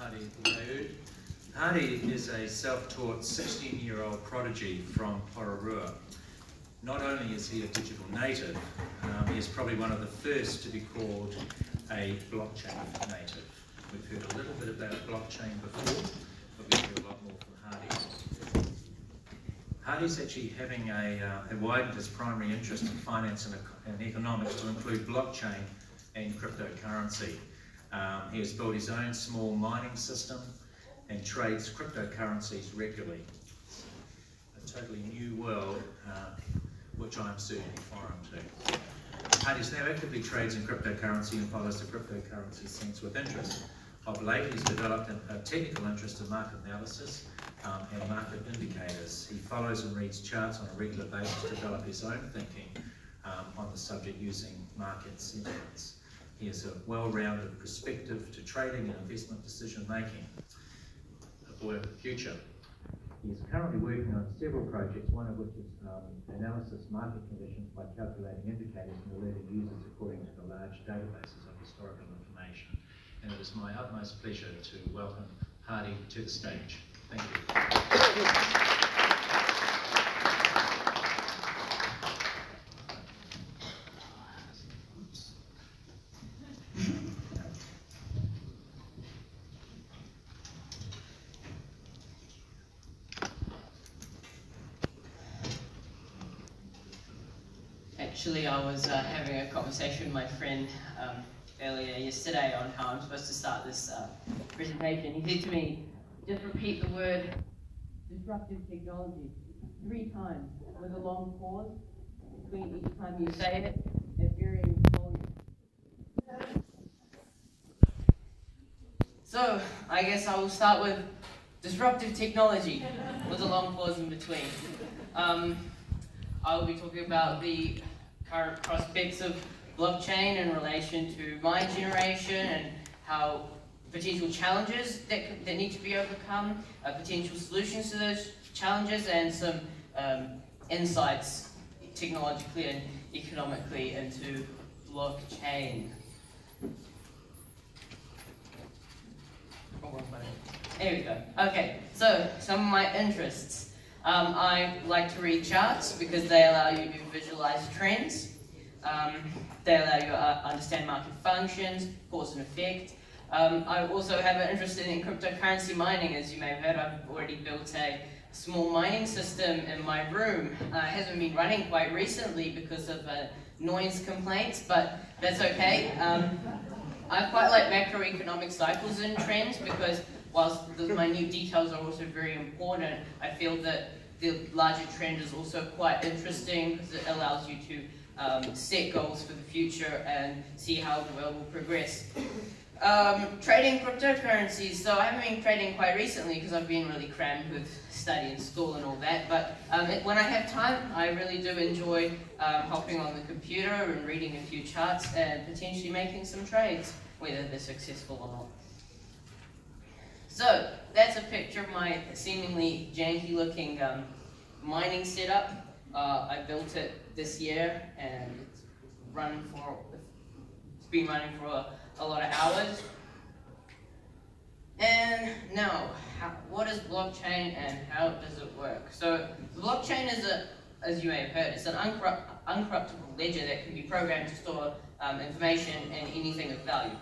Hadi. Hadi is a self-taught 16-year-old prodigy from Pororua. Not only is he a digital native, he is probably one of the first to be called a blockchain native. We've heard a little bit about blockchain before, but we'll hear a lot more from Hadi. Hadi's actually having widened his primary interest in finance and economics to include blockchain and cryptocurrency. He has built his own small mining system and trades cryptocurrencies regularly. A totally new world, which I'm certainly foreign to. Hadi now actively trades in cryptocurrency and follows the cryptocurrency sense with interest. Of late, he's developed a technical interest in market analysis and market indicators. He follows and reads charts on a regular basis to develop his own thinking on the subject using market sentiments. He has a well-rounded perspective to trading and investment decision-making. A boy of the future. He is currently working on several projects, one of which is analysis market conditions by calculating indicators and alerting users according to the large databases of historical information. And it is my utmost pleasure to welcome Hadi to the stage. Thank you. Actually, I was having a conversation with my friend earlier yesterday on how I'm supposed to start this presentation. He said to me, just repeat the word disruptive technology 3 times with a long pause between each time you say it at varying volume. So, I guess I will start with disruptive technology with a long pause in between. I will be talking about the current prospects of blockchain in relation to my generation and how potential challenges that need to be overcome, potential solutions to those challenges, and some insights technologically and economically into blockchain. There we go. Okay, so some of my interests. I like to read charts because they allow you to visualize trends. They allow you to understand market functions, cause and effect. I also have an interest in cryptocurrency mining. As you may have heard, I've already built a small mining system in my room. It hasn't been running quite recently because of noise complaints, but that's okay. I quite like macroeconomic cycles and trends because whilst the minute details are also very important, I feel that the larger trend is also quite interesting because it allows you to set goals for the future and see how the world will progress. Trading cryptocurrencies. So I haven't been trading quite recently because I've been really crammed with study and school and all that, but when I have time, I really do enjoy hopping on the computer and reading a few charts and potentially making some trades, whether they're successful or not. So, that's a picture of my seemingly janky looking mining setup. I built it this year and it's been running for a lot of hours. And now, what is blockchain and how does it work? So, the blockchain is as you may have heard, it's an uncorruptible ledger that can be programmed to store information and anything of value.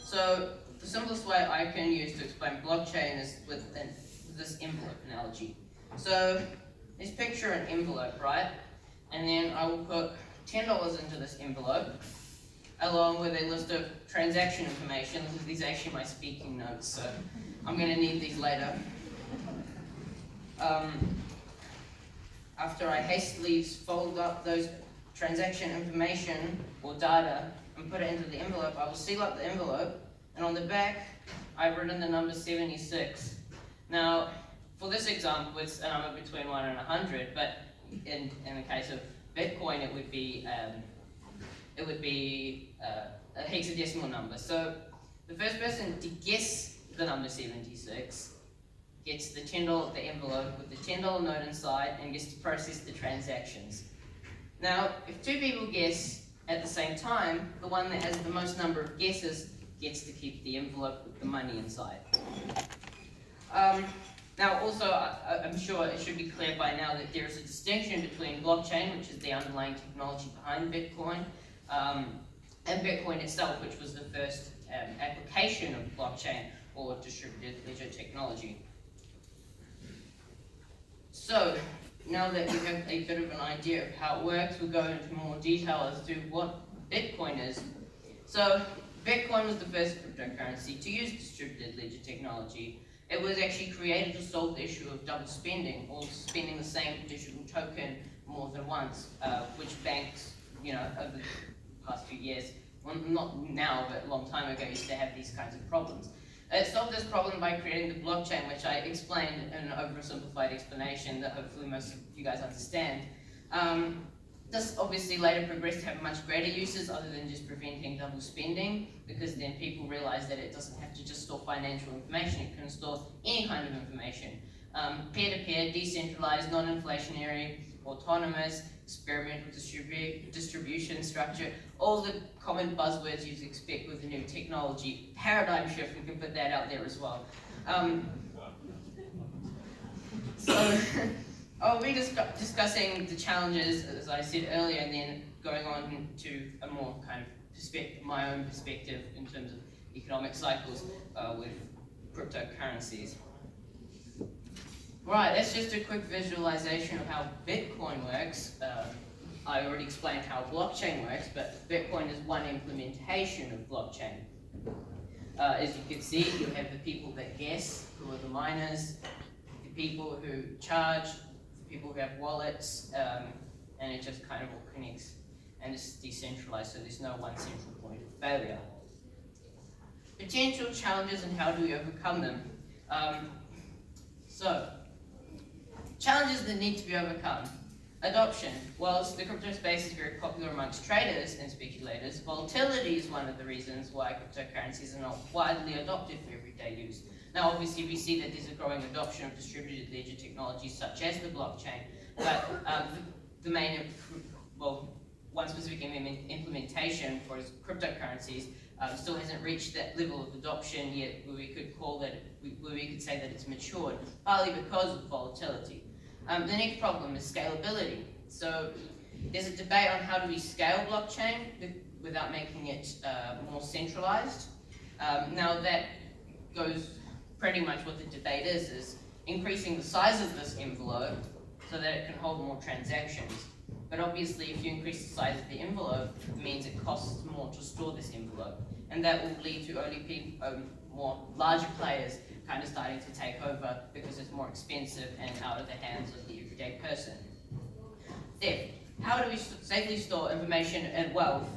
So, the simplest way I can use to explain blockchain is with this envelope analogy. So, let's picture an envelope, right? And then I will put $10 into this envelope, along with a list of transaction information. These are actually my speaking notes, so I'm going to need these later. After I hastily fold up those transaction information or data and put it into the envelope, I will seal up the envelope. And on the back, I've written the number 76. Now, for this example, it's a number between 1 and 100, but in the case of Bitcoin, it would be a hexadecimal number. So the first person to guess the number 76 gets the $10 the envelope with the $10 note inside and gets to process the transactions. Now, if 2 people guess at the same time, the one that has the most number of guesses gets to keep the envelope with the money inside. Now, also, I'm sure it should be clear by now that there is a distinction between blockchain, which is the underlying technology behind Bitcoin, and Bitcoin itself, which was the first application of blockchain or distributed ledger technology. So, now that you have a bit of an idea of how it works, we'll go into more detail as to what Bitcoin is. So, Bitcoin was the first cryptocurrency to use distributed ledger technology. It was actually created to solve the issue of double spending, or spending the same digital token more than once, which banks, over the past few years, well, not now, but a long time ago, used to have these kinds of problems. It solved this problem by creating the blockchain, which I explained in an oversimplified explanation that hopefully most of you guys understand. This obviously later progressed to have much greater uses other than just preventing double spending, because then people realized that it doesn't have to just store financial information, it can store any kind of information. Peer-to-peer, decentralized, non-inflationary, autonomous, experimental distribution structure, all the common buzzwords you'd expect with the new technology. Paradigm shift, we can put that out there as well. So, I'll be discussing the challenges, as I said earlier, and then going on to a more kind of my own perspective in terms of economic cycles with cryptocurrencies. Right, that's just a quick visualization of how Bitcoin works. I already explained how blockchain works, but Bitcoin is one implementation of blockchain. As you can see, you have the people that guess, who are the miners, the people who charge, people who have wallets, and it just kind of all connects, and it's decentralized, so there's no one central point of failure. Potential challenges and how do we overcome them? So, challenges that need to be overcome. Adoption. Whilst the crypto space is very popular amongst traders and speculators, volatility is one of the reasons why cryptocurrencies are not widely adopted for everyday use. Now, obviously, we see that there's a growing adoption of distributed ledger technologies such as the blockchain, but the main, one specific implementation for cryptocurrencies still hasn't reached that level of adoption yet, where we could say that it's matured, partly because of volatility. The next problem is scalability. So there's a debate on how do we scale blockchain without making it more centralized. Now that goes pretty much what the debate is increasing the size of this envelope so that it can hold more transactions. But obviously if you increase the size of the envelope, it means it costs more to store this envelope. And that will lead to only more larger players kind of starting to take over because it's more expensive and out of the hands of the everyday person. Theft. How do we safely store information and wealth?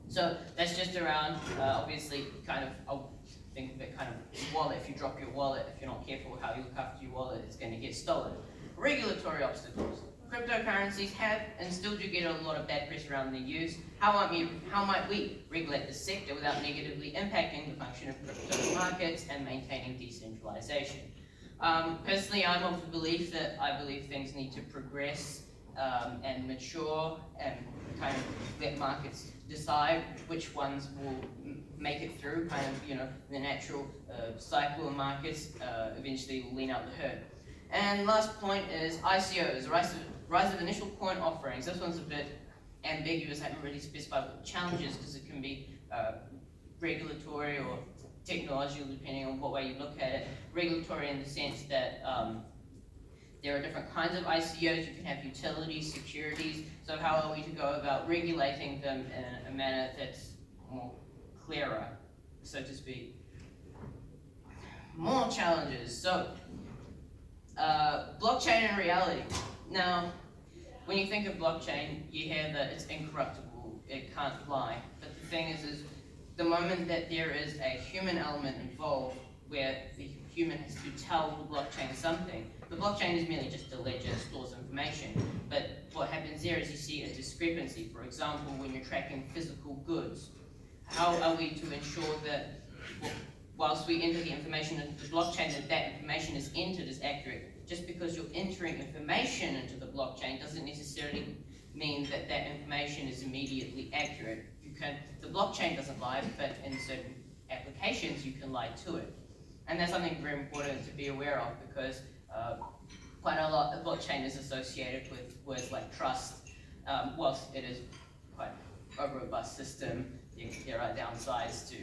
So that's just around, obviously, kind of, I'll think of it kind of wallet. If you drop your wallet, if you're not careful how you look after your wallet, it's going to get stolen. Regulatory obstacles. Cryptocurrencies have and still do get a lot of bad press around their use. How might we regulate the sector without negatively impacting the function of crypto markets and maintaining decentralization? Personally, I'm of the belief that I believe things need to progress and mature and kind of let markets decide which ones will make it through kind of, the natural cycle of markets eventually will lean out the herd. And last point is ICOs, rise of initial coin offerings. This one's a bit ambiguous. I haven't really specified what the challenge is because it can be regulatory or technological depending on what way you look at it. Regulatory in the sense that there are different kinds of ICOs. You can have utilities, securities. So how are we to go about regulating them in a manner that's more clearer, so to speak? More challenges. So, blockchain and reality. Now, when you think of blockchain, you hear that it's incorruptible, it can't lie. But the thing is the moment that there is a human element involved, where the human has to tell the blockchain something, the blockchain is merely just a ledger, stores information. But what happens there is you see a discrepancy. For example, when you're tracking physical goods, how are we to ensure that whilst we enter the information into the blockchain, that information is entered as accurate? Just because you're entering information into the blockchain doesn't necessarily mean that that information is immediately accurate. The blockchain doesn't lie, but in certain applications you can lie to it. And that's something very important to be aware of because quite a lot of blockchain is associated with words like trust. Whilst it is quite a robust system, there are downsides to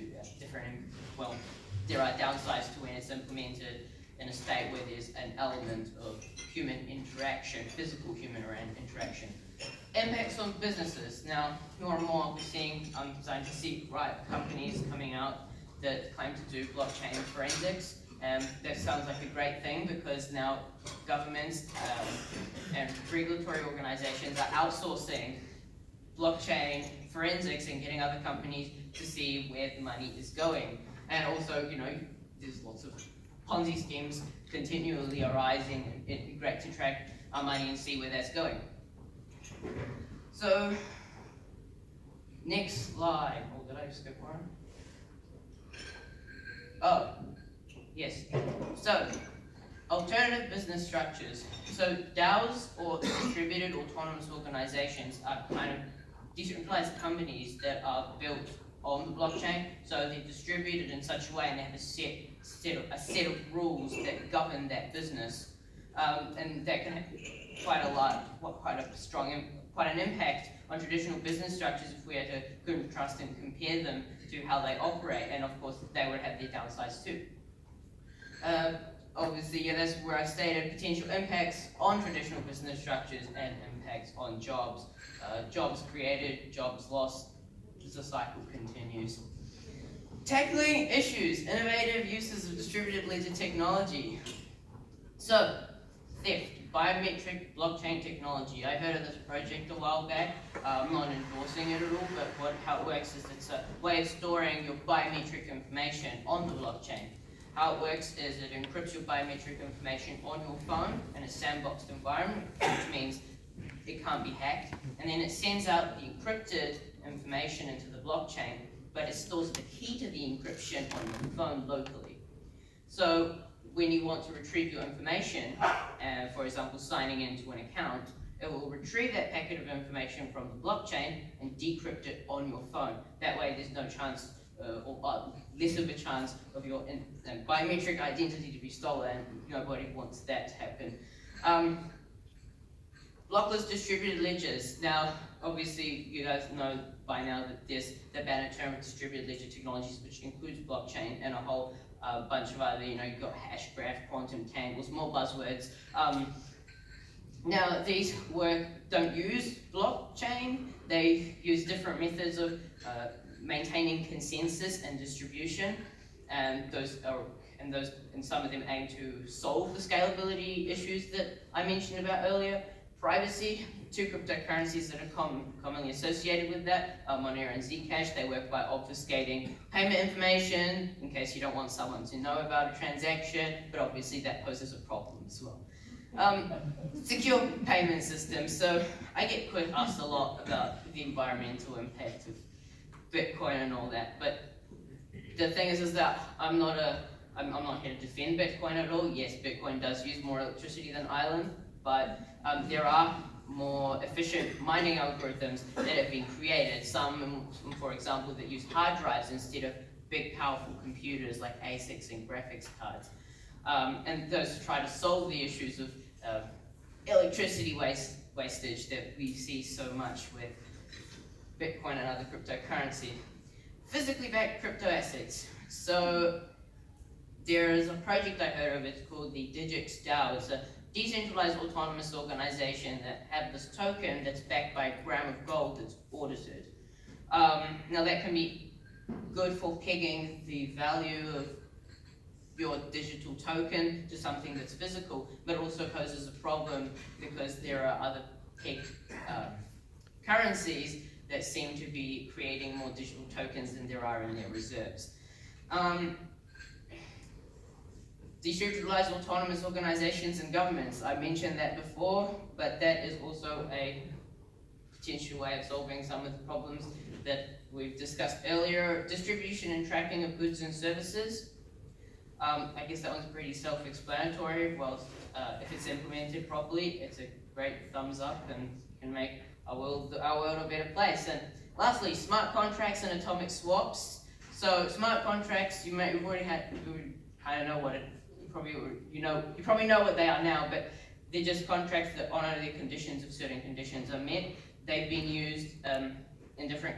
there are downsides to when it's implemented in a state where there's an element of human interaction, physical human interaction. Impacts on businesses. Now, more and more we're seeing, I'm starting to see companies coming out that claim to do blockchain forensics. That sounds like a great thing because now governments and regulatory organizations are outsourcing blockchain forensics and getting other companies to see where the money is going. And also, there's lots of Ponzi schemes continually arising. It'd be great to track our money and see where that's going. So, next slide. Oh, did I skip one? Oh, yes. So, alternative business structures. So, DAOs, or distributed autonomous organizations, are kind of decentralized companies that are built on the blockchain. So they're distributed in such a way, and they have a set of rules that govern that business, and that can have quite an impact on traditional business structures if we had to contrast and compare them to how they operate. And of course, they would have their downsides too. Obviously, that's where I stated potential impacts on traditional business structures and impacts on jobs. Jobs created, jobs lost, the cycle continues. Tackling issues, innovative uses of distributed ledger technology. So, theft, biometric blockchain technology. I heard of this project a while back. I'm not endorsing it at all, but how it works is it's a way of storing your biometric information on the blockchain. How it works is it encrypts your biometric information on your phone in a sandboxed environment, which means it can't be hacked, and then it sends out the encrypted information into the blockchain, but it stores the key to the encryption on your phone locally. So when you want to retrieve your information, for example signing into an account, it will retrieve that packet of information from the blockchain and decrypt it on your phone. That way there's no chance, or less of a chance of your biometric identity to be stolen. Nobody wants that to happen. Blockless distributed ledgers. Now, obviously, you guys know by now that there's the banner term of distributed ledger technologies, which includes blockchain and a whole bunch of other, you've got hash graph, quantum tangles, more buzzwords. Now, these don't use blockchain. They use different methods of maintaining consensus and distribution, and some of them aim to solve the scalability issues that I mentioned about earlier. Privacy, two cryptocurrencies that are commonly associated with that, Monero and Zcash. They work by obfuscating payment information in case you don't want someone to know about a transaction, but obviously that poses a problem as well. Secure payment systems. So I get asked a lot about the environmental impact of Bitcoin and all that, but the thing is that I'm not here to defend Bitcoin at all. Yes, Bitcoin does use more electricity than Island, but there are more efficient mining algorithms that have been created. Some, for example, that use hard drives instead of big, powerful computers like ASICs and graphics cards. And those try to solve the issues of electricity wastage that we see so much with Bitcoin and other cryptocurrency. Physically backed crypto assets. So there is a project I heard of, it's called the Digix DAO. It's a decentralized autonomous organization that have this token that's backed by a gram of gold that's audited. Now that can be good for pegging the value of your digital token to something that's physical, but also poses a problem because there are other pegged currencies that seem to be creating more digital tokens than there are in their reserves. Decentralized autonomous organizations and governments. I mentioned that before, but that is also a potential way of solving some of the problems that we've discussed earlier. Distribution and tracking of goods and services. I guess that one's pretty self-explanatory. Well, if it's implemented properly, it's a great thumbs up and can make our world a better place. And lastly, smart contracts and atomic swaps. So smart contracts, we've already kind of know what you probably know what they are now, but they're just contracts that honor the conditions if certain conditions are met. They've been used in different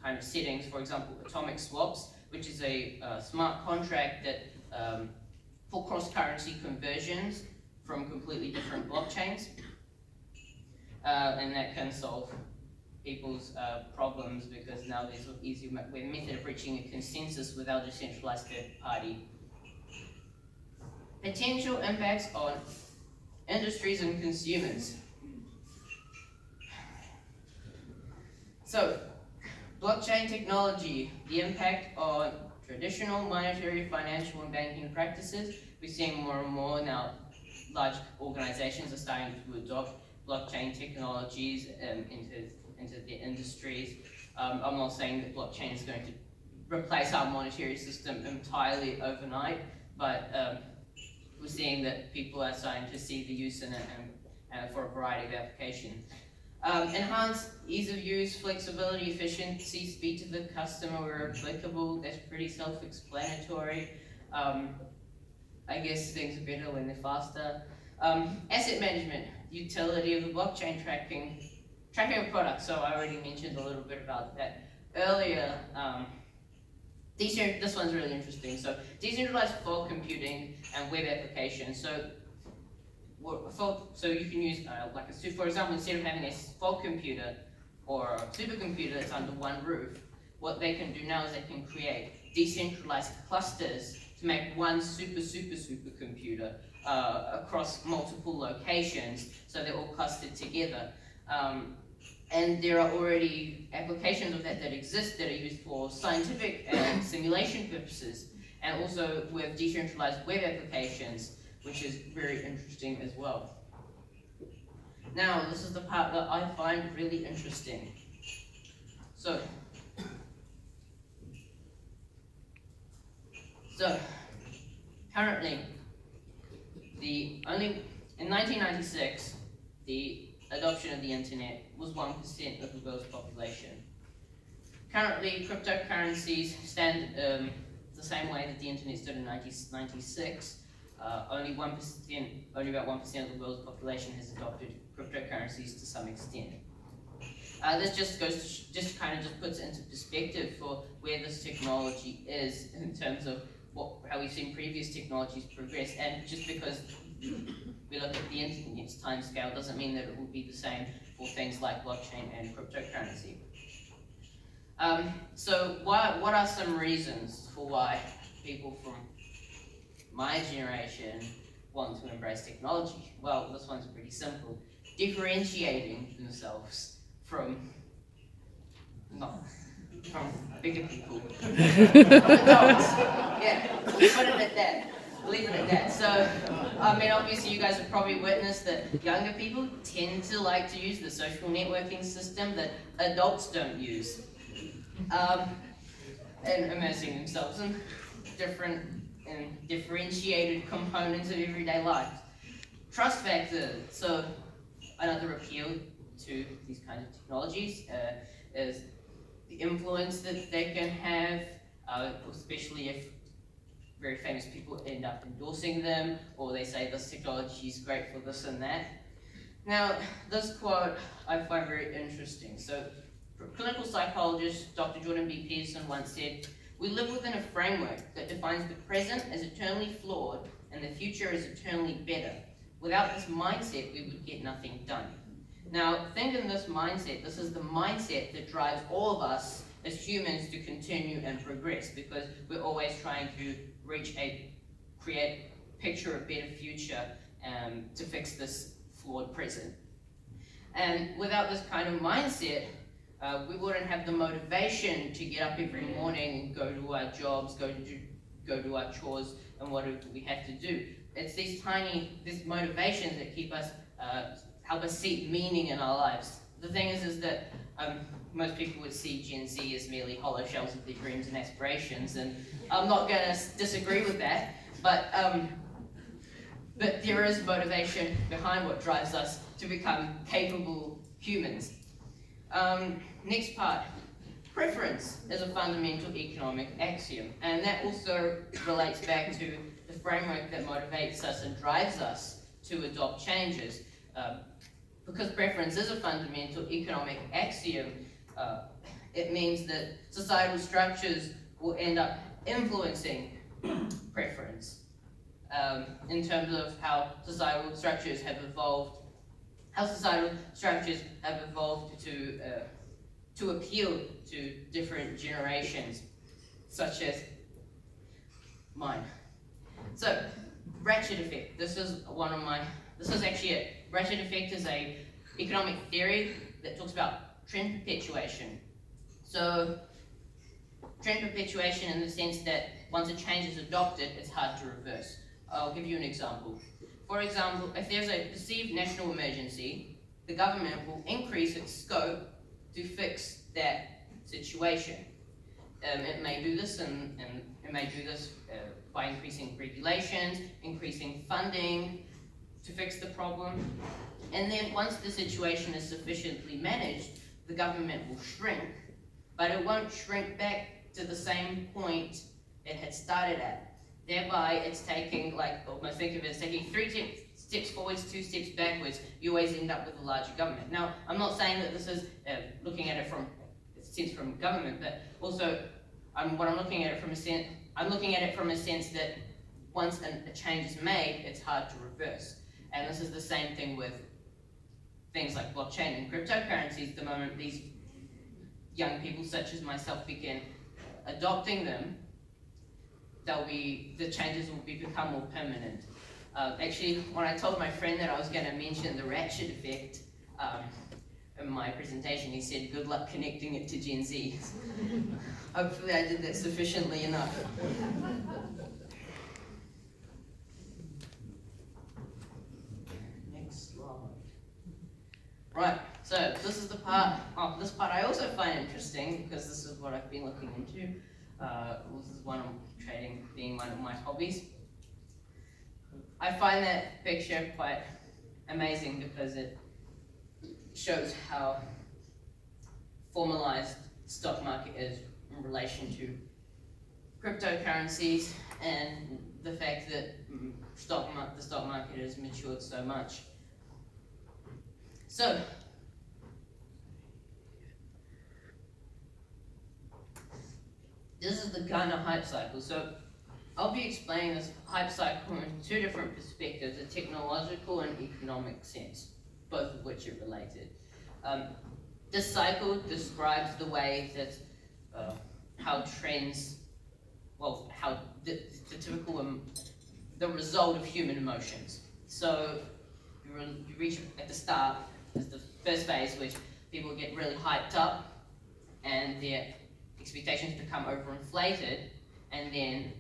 kind of settings. For example, atomic swaps, which is a smart contract that for cross-currency conversions from completely different blockchains, and that can solve people's problems because now there's an easy method of reaching a consensus without a centralized third party. Potential impacts on industries and consumers. So, blockchain technology, the impact on traditional monetary, financial, and banking practices. We're seeing more and more now large organizations are starting to adopt blockchain technologies into their industries. I'm not saying that blockchain is going to replace our monetary system entirely overnight, but we're seeing that people are starting to see the use in it and for a variety of applications. Enhanced ease of use, flexibility, efficiency, speed to the customer where applicable. That's pretty self-explanatory. I guess things are better when they're faster. Asset management, utility of the blockchain tracking of products. So I already mentioned a little bit about that earlier. This one's really interesting. So decentralized fog computing and web applications. So you can use for example, instead of having a fog computer or a supercomputer that's under one roof, what they can do now is they can create decentralized clusters to make one super computer across multiple locations, so they're all clustered together. And there are already applications of that exist that are used for scientific and simulation purposes, and also with decentralized web applications, which is very interesting as well. Now, this is the part that I find really interesting. So currently, in 1996, the adoption of the internet was 1% of the world's population. Currently, cryptocurrencies stand the same way that the internet stood in 1996. Only about 1% of the world's population has adopted cryptocurrencies to some extent. This just puts it into perspective for where this technology is in terms of how we've seen previous technologies progress, and just because we look at the internet's timescale doesn't mean that it will be the same for things like blockchain and cryptocurrency. So what are some reasons for why people from my generation want to embrace technology? Well, this one's pretty simple. Differentiating themselves from bigger people. From adults. Yeah, put it at that. Leave it at that. So, I mean, obviously you guys have probably witnessed that younger people tend to like to use the social networking system that adults don't use. And immersing themselves in different and differentiated components of everyday life. Trust factor. So, another appeal to these kinds of technologies is the influence that they can have, especially if very famous people end up endorsing them, or they say this technology is great for this and that. Now, this quote I find very interesting. So, clinical psychologist Dr. Jordan B. Peterson once said, "We live within a framework that defines the present as eternally flawed and the future as eternally better. Without this mindset, we would get nothing done." Now, think in this mindset. This is the mindset that drives all of us as humans to continue and progress, because we're always trying to picture a better future to fix this flawed present. And without this kind of mindset, we wouldn't have the motivation to get up every morning and go to our jobs, go do our chores, and what we have to do. It's these motivations that help us see meaning in our lives. The thing is that most people would see Gen Z as merely hollow shells of their dreams and aspirations, and I'm not going to disagree with that, but there is motivation behind what drives us to become capable humans. Next part. Preference is a fundamental economic axiom, and that also relates back to the framework that motivates us and drives us to adopt changes. Because preference is a fundamental economic axiom, it means that societal structures will end up influencing preference in terms of how societal structures have evolved to appeal to different generations, such as mine. So, ratchet effect. This is actually it. Ratchet effect is a economic theory that talks about trend perpetuation. So, trend perpetuation in the sense that once a change is adopted, it's hard to reverse. I'll give you an example. For example, if there's a perceived national emergency, the government will increase its scope to fix that situation. It may do this by increasing regulations, increasing funding to fix the problem. And then once the situation is sufficiently managed, the government will shrink, but it won't shrink back to the same point it had started at. Thereby, it's taking, almost think of it as taking 3 steps forwards, 2 steps backwards. You always end up with a larger government. Now, I'm not saying that this is looking at it from government, but also I'm looking at it from a sense that once a change is made, it's hard to reverse. And this is the same thing with things like blockchain and cryptocurrencies. The moment these young people such as myself begin adopting them, the changes will become more permanent. Actually, when I told my friend that I was going to mention the ratchet effect in my presentation, he said, "Good luck connecting it to Gen Z." Hopefully I did that sufficiently enough. Next slide. Right, so this is the part, this part I also find interesting because this is what I've been looking into. This is trading being one of my hobbies. I find that picture quite amazing because it shows how formalized the stock market is in relation to cryptocurrencies and the fact that the stock market has matured so much. So, this is the Gartner hype cycle. So, I'll be explaining this hype cycle in 2 different perspectives, a technological and economic sense, both of which are related. This cycle describes the way that how the result of human emotions. So you reach at the start as the first phase, which people get really hyped up and their expectations become overinflated, and then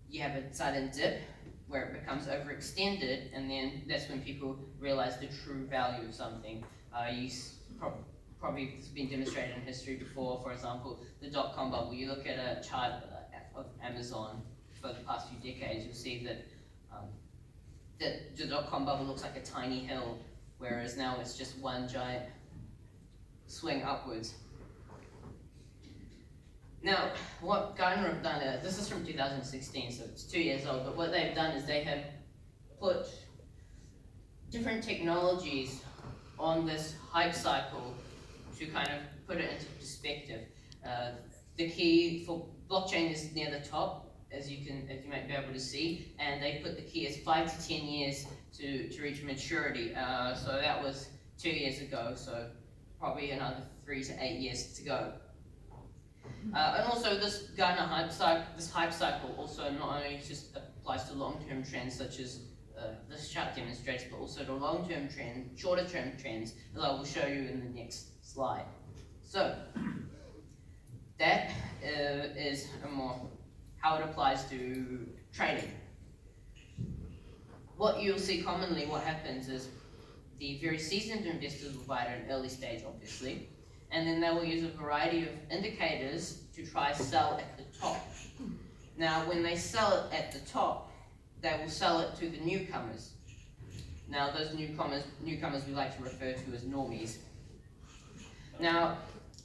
you have a sudden dip where it becomes overextended, and then that's when people realize the true value of something. Probably it's been demonstrated in history before. For example, the dot-com bubble. You look at a chart of Amazon for the past few decades, you'll see that the dot-com bubble looks like a tiny hill, whereas now it's just one giant swing upwards. Now, what Gartner have done, this is from 2016, so it's 2 years old, but what they've done is they have put different technologies on this hype cycle to kind of put it into perspective. The key for blockchain is near the top, as you might be able to see, and they put the key as 5 to 10 years to reach maturity. So that was 2 years ago, so probably another 3 to 8 years to go. And also this Gartner hype cycle also not only just applies to long-term trends such as this chart demonstrates, but also to long-term trends, shorter-term trends, as I will show you in the next slide. So that is how it applies to trading. What you'll see commonly, what happens is the very seasoned investors will buy at an early stage, obviously, and then they will use a variety of indicators to try sell at the top. Now, when they sell it at the top, they will sell it to the newcomers. Now, those newcomers we like to refer to as normies. Now,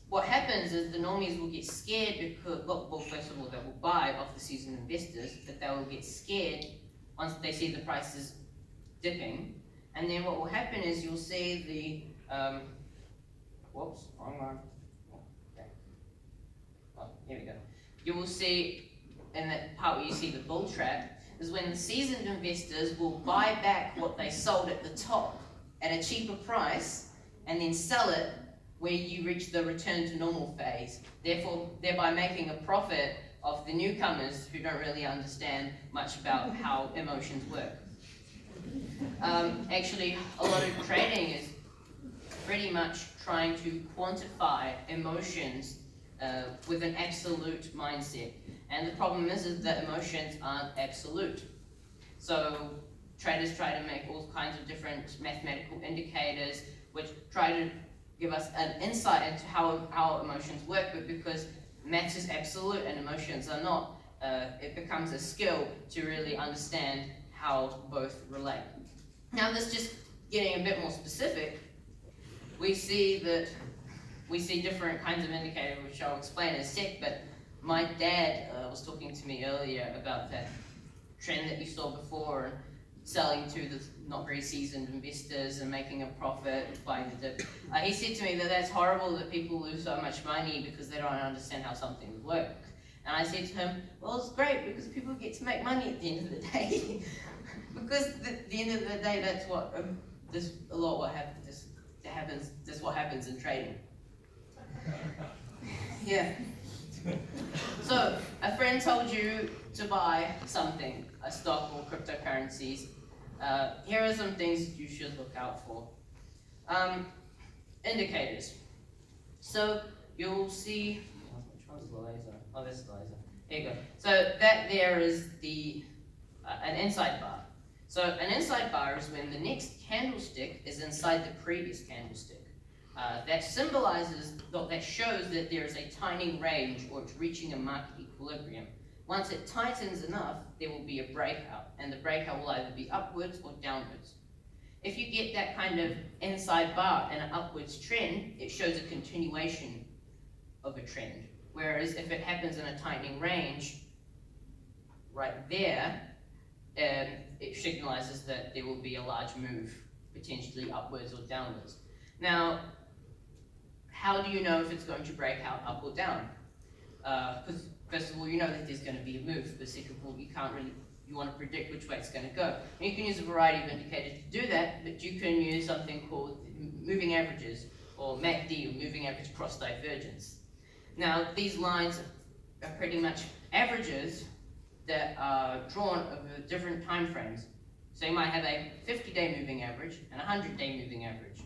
what happens is the normies will get scared because, well, first of all, they will buy off the seasoned investors, but they will get scared once they see the prices dipping. And then what will happen is you'll see the, whoops, wrong one. Okay. Oh, here we go. You will see, in that part where you see the bull trap, is when the seasoned investors will buy back what they sold at the top at a cheaper price and then sell it where you reach the return to normal phase, thereby making a profit of the newcomers who don't really understand much about how emotions work. Actually, a lot of trading is pretty much trying to quantify emotions with an absolute mindset. And the problem is that emotions aren't absolute. So traders try to make all kinds of different mathematical indicators which try to give us an insight into how our emotions work, but because maths is absolute and emotions are not, it becomes a skill to really understand how both relate. Now, this just getting a bit more specific, we see different kinds of indicators, which I'll explain in a sec, but my dad was talking to me earlier about that trend that you saw before, selling to the not very seasoned investors and making a profit, buying the dip. He said to me that that's horrible that people lose so much money because they don't understand how something works. And I said to him, well, it's great because people get to make money at the end of the day. Because at the end of the day, that's what what happens. That's what happens in trading. Yeah. So a friend told you to buy something, a stock or cryptocurrencies. Here are some things you should look out for. Indicators. So you'll see, which one's the laser? Oh, this is the laser. There you go. So that there is an inside bar. So an inside bar is when the next candlestick is inside the previous candlestick. That symbolizes, that shows that there is a tightening range or it's reaching a market equilibrium. Once it tightens enough, there will be a breakout, and the breakout will either be upwards or downwards. If you get that kind of inside bar and an upwards trend, it shows a continuation of a trend. Whereas if it happens in a tightening range, right there, it signalizes that there will be a large move, potentially upwards or downwards. Now, how do you know if it's going to break out up or down? Because first of all, you know that there's going to be a move, but second of all, you want to predict which way it's going to go. And you can use a variety of indicators to do that, but you can use something called moving averages, or MACD, or moving average cross divergence. Now, these lines are pretty much averages that are drawn over different time frames. So you might have a 50-day moving average and a 100-day moving average.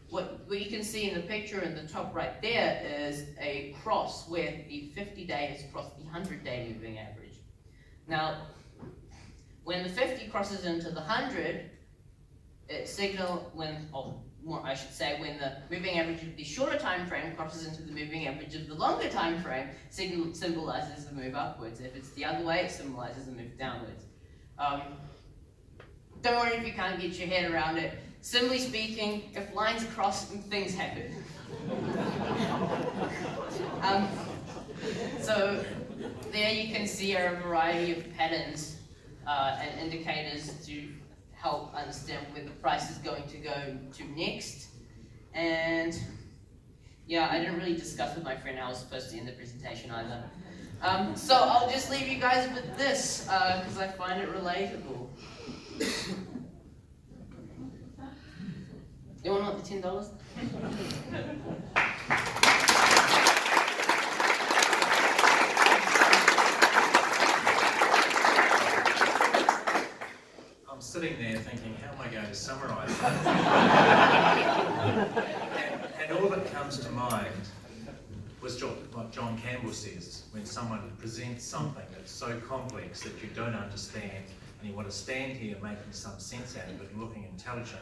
What you can see in the picture in the top right there is a cross where the 50-day has crossed the 100-day moving average. Now, when the 50 crosses into the 100, when the moving average of the shorter time frame crosses into the moving average of the longer time frame, symbolizes the move upwards. If it's the other way, it symbolizes the move downwards. Don't worry if you can't get your head around it. Simply speaking, if lines cross, things happen. So there you can see a variety of patterns and indicators to help understand where the price is going to go to next. And yeah, I didn't really discuss with my friend how I was supposed to end the presentation either. So I'll just leave you guys with this because I find it relatable. Anyone want the $10? I'm sitting there thinking, how am I going to summarise that? and all that comes to mind was what John Campbell says, when someone presents something that's so complex that you don't understand, and you want to stand here making some sense out of it and looking intelligent,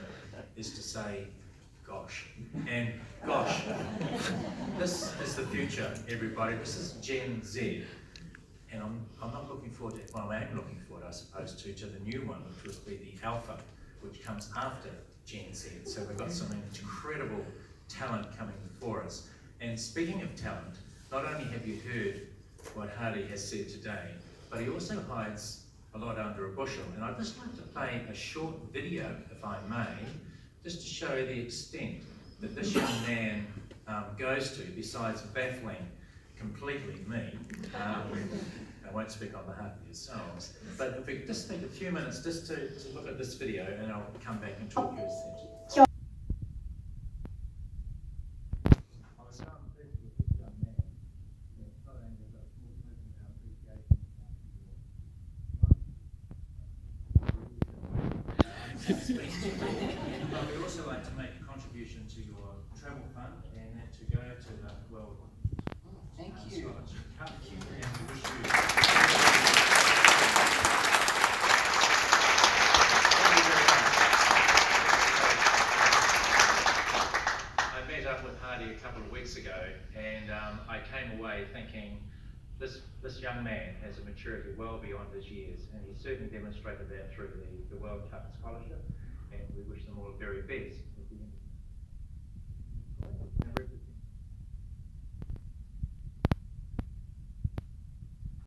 is to say, gosh. And gosh, this is the future, everybody. This is Gen Z. And I'm not looking forward to, well, I am looking forward, I suppose, to the new one, which will be the Alpha, which comes after Gen Z. So we've got some incredible talent coming before us. And speaking of talent, not only have you heard what Hadi has said today, but he also hides a lot under a bushel. And I'd just like to play a short video, if I may, just to show the extent that this young man goes to, besides baffling completely me. I won't speak on behalf of yourselves, but if we could just take a few minutes just to look at this video, and I'll come back and talk to you a second. I was so impressed with this young man that not only has got more commitment and appreciation but we also like to make a contribution to your travel fund and that to go to the World Thank you. Scholarship Cup. And we wish you I met up with Hadi a couple of weeks ago, and I came away thinking this young man has a maturity well beyond his years, and he certainly demonstrated that through the World Cup Scholarship, and we wish them all the very best.